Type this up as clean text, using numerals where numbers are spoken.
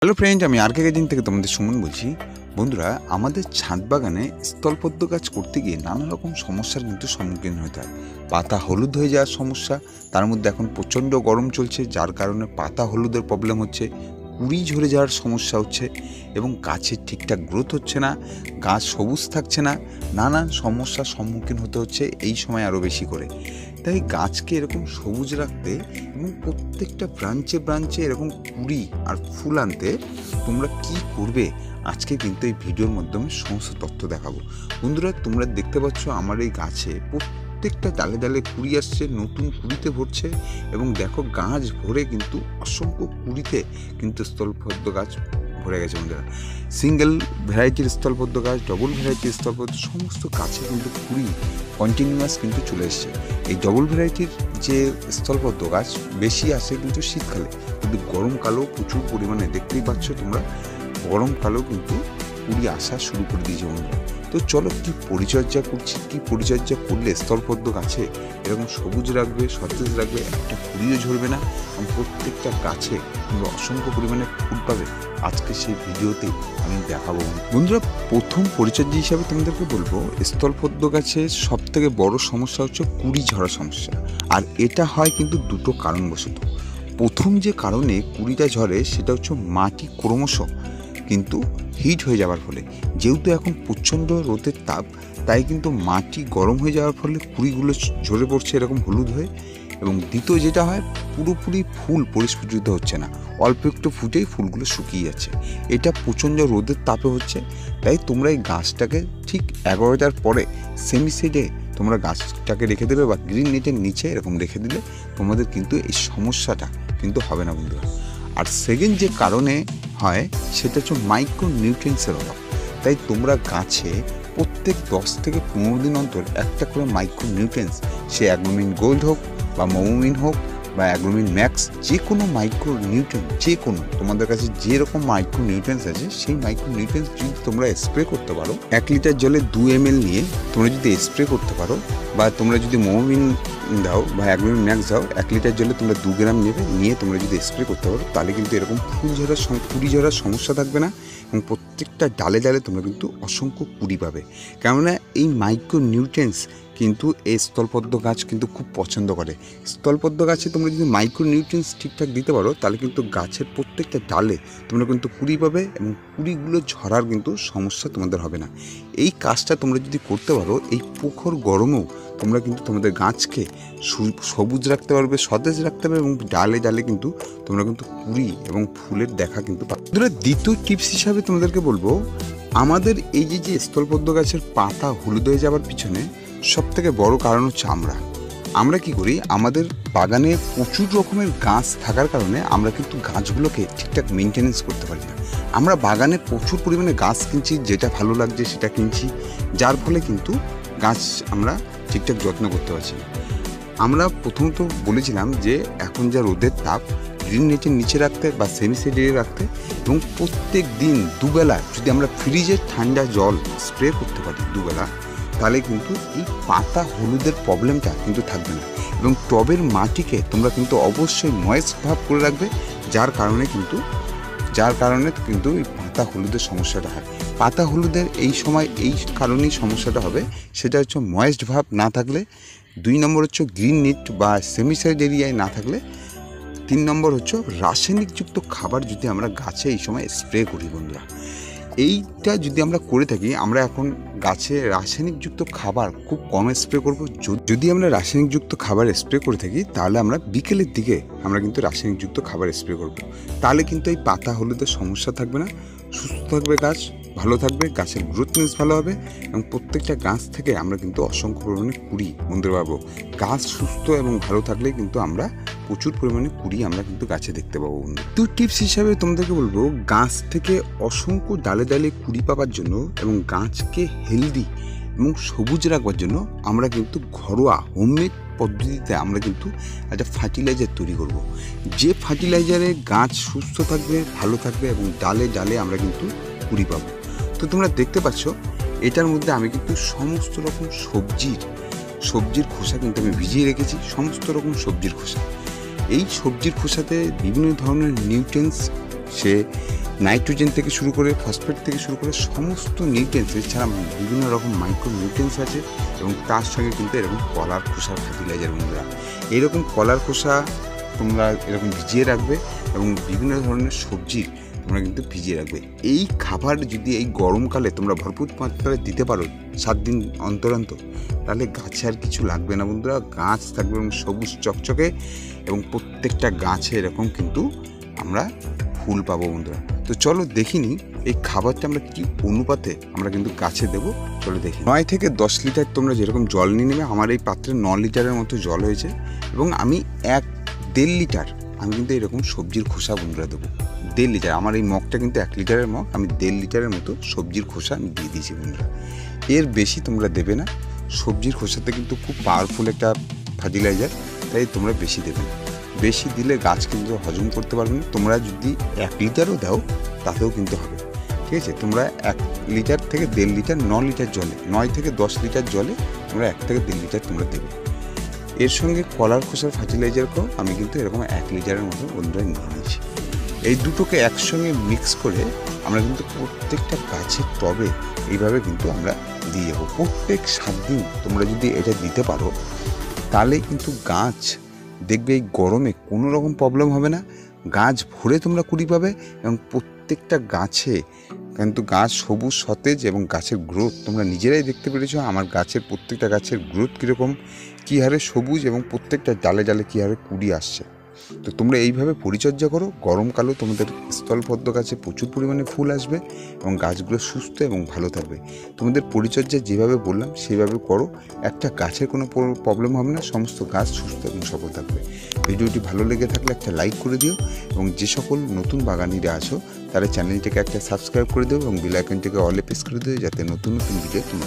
Hello friend, আমি আর কে garden থেকে তোমাদের সুমন বলছি। বন্ধুরা, আমাদের ছাদ বাগানে স্থলপদ্ম গাছ করতে গিয়ে নানা রকম সমস্যার কিন্তু সম্মুখীন হতে হয়। পাতা হলুদ হয়ে যাওয়ার সমস্যা, তার মধ্যে এখন প্রচণ্ড গরম চলছে, যার কারণে পাতা হলুদের প্রবলেম হচ্ছে, কুড়ি ঝরে যাওয়ার সমস্যা হচ্ছে এবং গাছের ঠিকঠাক গ্রোথ হচ্ছে না, গাছ সবুজ থাকছে না, নানান সমস্যার সম্মুখীন হতে হচ্ছে এই সময় আরও বেশি করে। তাই গাছকে এরকম সবুজ রাখতে এবং প্রত্যেকটা ব্রাঞ্চে ব্রাঞ্চে এরকম কুড়ি আর ফুল আনতে তোমরা কি করবে, আজকে কিন্তু এই ভিডিওর মাধ্যমে সমস্ত তথ্য দেখাবো। বন্ধুরা, তোমরা দেখতে পাচ্ছ আমার এই গাছে প্রত্যেকটা ডালে ডালে কুড়ি আসছে, নতুন কুড়িতে ভরছে এবং দেখো গাছ ভরে কিন্তু অসংখ্য কুড়িতে কিন্তু স্থলপদ্ম গাছ ভরে গেছে। বন্ধুরা, সিঙ্গেল ভ্যারাইটির স্থলপদ্ম গাছ, ডবল ভ্যারাইটির স্থলপদ্ম, সমস্ত গাছে কিন্তু কুড়ি কন্টিনিউয়াস কিন্তু চলে এসছে। এই ডবল ভ্যারাইটির যে স্থলপদ্ম গাছ বেশি আসে কিন্তু শীতকালে, কিন্তু গরমকালেও প্রচুর পরিমাণে দেখতেই পাচ্ছ তোমরা, গরমকালেও কিন্তু কুড়ি আসা শুরু করে দিয়েছে। বন্ধুরা, তো চলো কি পরিচর্যা করছি, কি পরিচর্যা করলে স্থলপদ্ম গাছে এরকম সবুজ রাখবে, সতেজ রাখবে, একটা কুড়িও ঝরবে না এবং প্রত্যেকটা গাছে তোমরা অসংখ্য পরিমাণে ফুল পাবে, আজকে সেই ভিডিওতেই আমি দেখাবো। বন্ধুরা, প্রথম পরিচর্যা হিসাবে তোমাদেরকে বলবো, স্থলপদ্ম গাছের সব থেকে বড় সমস্যা হচ্ছে কুড়ি ঝরা সমস্যা। আর এটা হয় কিন্তু দুটো কারণবশত। প্রথম যে কারণে কুড়িটা ঝরে সেটা হচ্ছে মাটি ক্রমশ কিন্তু হিট হয়ে যাওয়ার ফলে, যেহেতু এখন প্রচণ্ড রোদের তাপ, তাই কিন্তু মাটি গরম হয়ে যাওয়ার ফলে কুড়িগুলো ঝরে পড়ছে এরকম হলুদ হয়ে। এবং দ্বিতীয় যেটা হয়, পুরোপুরি ফুল পরিস্ফুটিত হচ্ছে না, অল্প একটু ফুটেই ফুলগুলো শুকিয়ে যাচ্ছে। এটা প্রচণ্ড রোদের তাপে হচ্ছে। তাই তোমরা এই গাছটাকে ঠিক 11টার পরে সেমি শেডে তোমরা গাছটাকে রেখে দেবে বা গ্রিন নেটের নিচে এরকম রেখে দিলে তোমাদের কিন্তু এই সমস্যাটা কিন্তু হবে না। বন্ধুরা, আর সেকেন্ড যে কারণে হয় সেটা হচ্ছে মাইক্রো নিউট্রিয়েন্টসের অভাব। তাই তোমরা গাছে প্রত্যেক 10 থেকে 15 দিন অন্তর একটা করে মাইক্রো নিউট্রিয়েন্টস, সে অ্যাগ্রোমিন গোল্ড হোক বা মোমোমিন হোক বা অ্যাগ্রোমিন ম্যাক্স, যে কোনো মাইক্রো নিউট্রিয়েন্ট, যে কোনো তোমাদের কাছে যেরকম মাইক্রো নিউট্রিয়েন্টস আছে সেই মাইক্রো নিউট্রিয়েন্টস যদি তোমরা স্প্রে করতে পারো, 1 লিটার জলে 2 ml নিয়ে তোমরা যদি স্প্রে করতে পারো, বা তোমরা যদি মোমোমিন দাও বা অ্যাগ্রোমিন ম্যাক্স দাও, 1 লিটার জলে তোমরা 2 গ্রাম নেবে, নিয়ে তোমরা যদি স্প্রে করতে পারো, তাহলে কিন্তু এরকম কুড়ি ঝরার সমস্যা থাকবে না এবং প্রত্যেকটা ডালে ডালে তোমরা কিন্তু অসংখ্য কুড়ি পাবে। কেননা এই মাইক্রো নিউট্রিয়েন্টস কিন্তু এই স্থলপদ্ম গাছ কিন্তু খুব পছন্দ করে। স্থলপদ্ম গাছে তোমরা যদি মাইক্রো নিউট্রিয়েন্টস ঠিকঠাক দিতে পারো, তাহলে কিন্তু গাছের প্রত্যেকটা ডালে তোমরা কিন্তু কুড়ি পাবে এবং কুড়িগুলো ঝরার কিন্তু সমস্যা তোমাদের হবে না। এই কাজটা তোমরা যদি করতে পারো, এই প্রখর গরমেও তোমরা কিন্তু তোমাদের গাছকে সবুজ রাখতে পারবে, সতেজ রাখতে পারবে এবং ডালে ডালে কিন্তু তোমরা কিন্তু কুড়ি এবং ফুলের দেখা কিন্তু পাবে। দ্বিতীয় টিপস হিসাবে তোমাদেরকে বলবো, আমাদের এই যে স্থলপদ্ম গাছের পাতা হলুদ হয়ে যাওয়ার পিছনে সব থেকে বড় কারণ হচ্ছে আমরা কি করি, আমাদের বাগানে প্রচুর রকমের গাছ থাকার কারণে আমরা কিন্তু গাছগুলোকে ঠিকঠাক মেনটেনেন্স করতে পারি না। আমরা বাগানে প্রচুর পরিমাণে গাছ কিনছি, যেটা ভালো লাগছে সেটা কিনছি, যার ফলে কিন্তু গাছ আমরা ঠিকঠাক যত্ন করতে পারছি না। আমরা প্রথমত বলেছিলাম যে এখন যা রোদের তাপ, গ্রিন নেটের নিচে রাখতে বা সেমি শেডে রাখতে এবং প্রত্যেক দিন দুবেলা যদি আমরা ফ্রিজের ঠান্ডা জল স্প্রে করতে পারি দুবেলা, তাহলে কিন্তু এই পাতা হলুদের প্রবলেমটা কিন্তু থাকবে না। এবং টবের মাটিকে তোমরা কিন্তু অবশ্যই ময়েস্ট ভাব করে রাখবে, যার কারণে কিন্তু এই পাতা হলুদের সমস্যাটা হয়। পাতা হলুদের এই সময় এই কারণেই সমস্যাটা হবে, সেটা হচ্ছে ময়েস্ট ভাব না থাকলে, 2 নম্বর হচ্ছে গ্রিন নেট বা সেমিসাইড এরিয়ায় না থাকলে, 3 নম্বর হচ্ছে রাসায়নিকযুক্ত খাবার যদি আমরা গাছে এই সময় স্প্রে করি। বন্ধুরা, এইটা যদি আমরা করে থাকি, আমরা এখন গাছে রাসায়নিকযুক্ত খাবার খুব কম স্প্রে করব। যদি আমরা রাসায়নিকযুক্ত খাবার স্প্রে করে থাকি, তাহলে আমরা বিকেলের দিকে আমরা কিন্তু রাসায়নিকযুক্ত খাবার স্প্রে করব। তাহলে কিন্তু এই পাতা হলুদের সমস্যা থাকবে না, সুস্থ থাকবে গাছ, ভালো থাকবে, গাছের গ্রোথনেস ভালো হবে এবং প্রত্যেকটা গাছ থেকে আমরা কিন্তু অসংখ্য পরিমাণে কুড়ি বন্ধুরা পাবো। গাছ সুস্থ এবং ভালো থাকলে কিন্তু আমরা প্রচুর পরিমাণে কুড়ি আমরা কিন্তু গাছে দেখতে পাবো। বন্ধু, 2 টিপস হিসাবে তোমাদেরকে বলবো, গাছ থেকে অসংখ্য ডালে ডালে কুড়ি পাওয়ার জন্য এবং গাছকে হেলদি এবং সবুজ রাখবার জন্য আমরা কিন্তু ঘরোয়া হোমমেড পদ্ধতিতে আমরা কিন্তু একটা ফার্টিলাইজার তৈরি করব। যে ফার্টিলাইজারে গাছ সুস্থ থাকবে, ভালো থাকবে এবং ডালে ডালে আমরা কিন্তু কুড়ি পাবো। তো তোমরা দেখতে পাচ্ছ, এটার মধ্যে আমি কিন্তু সমস্ত রকম সবজির খোসা কিন্তু আমি ভিজিয়ে রেখেছি, সমস্ত রকম সবজির খোসা। এই সবজির খোসাতে বিভিন্ন ধরনের নিউট্রিয়েন্টস সে নাইট্রোজেন থেকে শুরু করে ফসফেট থেকে শুরু করে সমস্ত নিউট্রিয়েন্টস, এছাড়া বিভিন্ন রকম মাইক্রো নিউট্রিয়েন্টস আছে এবং তার সঙ্গে কিন্তু এরকম কলার খোসার ফার্টিলাইজার বন্ধুরা। এইরকম কলার খোসা তোমরা এরকম ভিজিয়ে রাখবে এবং বিভিন্ন ধরনের সবজি তোমরা কিন্তু ভিজিয়ে রাখবে। এই খাবার যদি এই গরমকালে তোমরা ভরপুর মাত্রায় দিতে পারো 7 দিন অন্তর অন্তর, তাহলে গাছে আর কিছু লাগবে না বন্ধুরা। গাছ থাকবে এবং সবুজ চকচকে এবং প্রত্যেকটা গাছে এরকম কিন্তু আমরা ফুল পাবো বন্ধুরা। তো চলো দেখিনি এই খাবারটা আমরা কি অনুপাতে আমরা কিন্তু গাছে দেবো, চলো দেখি। 9 থেকে 10 লিটার তোমরা যেরকম জল নিয়ে নেবে, আমার এই পাত্রে 9 লিটারের মতো জল হয়েছে এবং আমি 1.5 লিটার আমি কিন্তু এরকম সবজির খোসা বন্ধুরা দেবো। 1.5 লিটার, আমার এই মগটা কিন্তু 1 লিটারের মগ, আমি 1.5 লিটারের মতো সবজির খোসা আমি দিয়ে দিয়েছি বন্ধুরা। এর বেশি তোমরা দেবে না, সবজির খোসাতে কিন্তু খুব পাওয়ারফুল একটা ফার্টিলাইজার, তাই তোমরা বেশি দেবে না। বেশি দিলে গাছ কিন্তু হজম করতে পারবে না। তোমরা যদি 1 লিটারও দাও তাতেও কিন্তু হবে, ঠিক আছে। তোমরা 1 লিটার থেকে 1.5 লিটার 9 লিটার জলে, 9 থেকে 10 লিটার জলে তোমরা 1 থেকে 1.5 লিটার তোমরা দেবে। এর সঙ্গে কলার খোসার ফার্টিলাইজারকেও আমি কিন্তু এরকম 1 লিটারের মতো বন্ধুরা নিয়ে নিয়েছি। এই দুটোকে একসঙ্গে মিক্স করে আমরা কিন্তু প্রত্যেকটা গাছের টবে এইভাবে কিন্তু আমরা দিয়ে যাবো। প্রত্যেক 7 দিন তোমরা যদি এটা দিতে পারো তাহলে কিন্তু গাছ দেখবে এই গরমে কোনো রকম প্রবলেম হবে না। গাছ ভরে তোমরা কুড়ি পাবে এবং প্রত্যেকটা গাছে কিন্তু গাছ সবুজ সতেজ এবং গাছের গ্রোথ তোমরা নিজেরাই দেখতে পেরেছো। আমার গাছের প্রত্যেকটা গাছের গ্রোথ কীরকম, কী হারে সবুজ এবং প্রত্যেকটা ডালে ডালে কী হারে কুড়ি আসছে। তো তোমরা এইভাবে পরিচর্যা করো, গরমকালেও তোমাদের স্থলপদ্ম গাছে প্রচুর পরিমাণে ফুল আসবে এবং গাছগুলো সুস্থ এবং ভালো থাকবে। তোমাদের পরিচর্যা যেভাবে বললাম সেইভাবে করো, একটা গাছের কোনো প্রবলেম হবে না, সমস্ত গাছ সুস্থ এবং সফল থাকবে। ভিডিওটি ভালো লেগে থাকলে একটা লাইক করে দিও এবং যে সকল নতুন বাগানিরা আছো তারা চ্যানেলটিকে একটা সাবস্ক্রাইব করে দিও এবং বেল আইকনটিকে অলে প্রেস করে দিও, যাতে নতুন নতুন ভিডিও তোমরা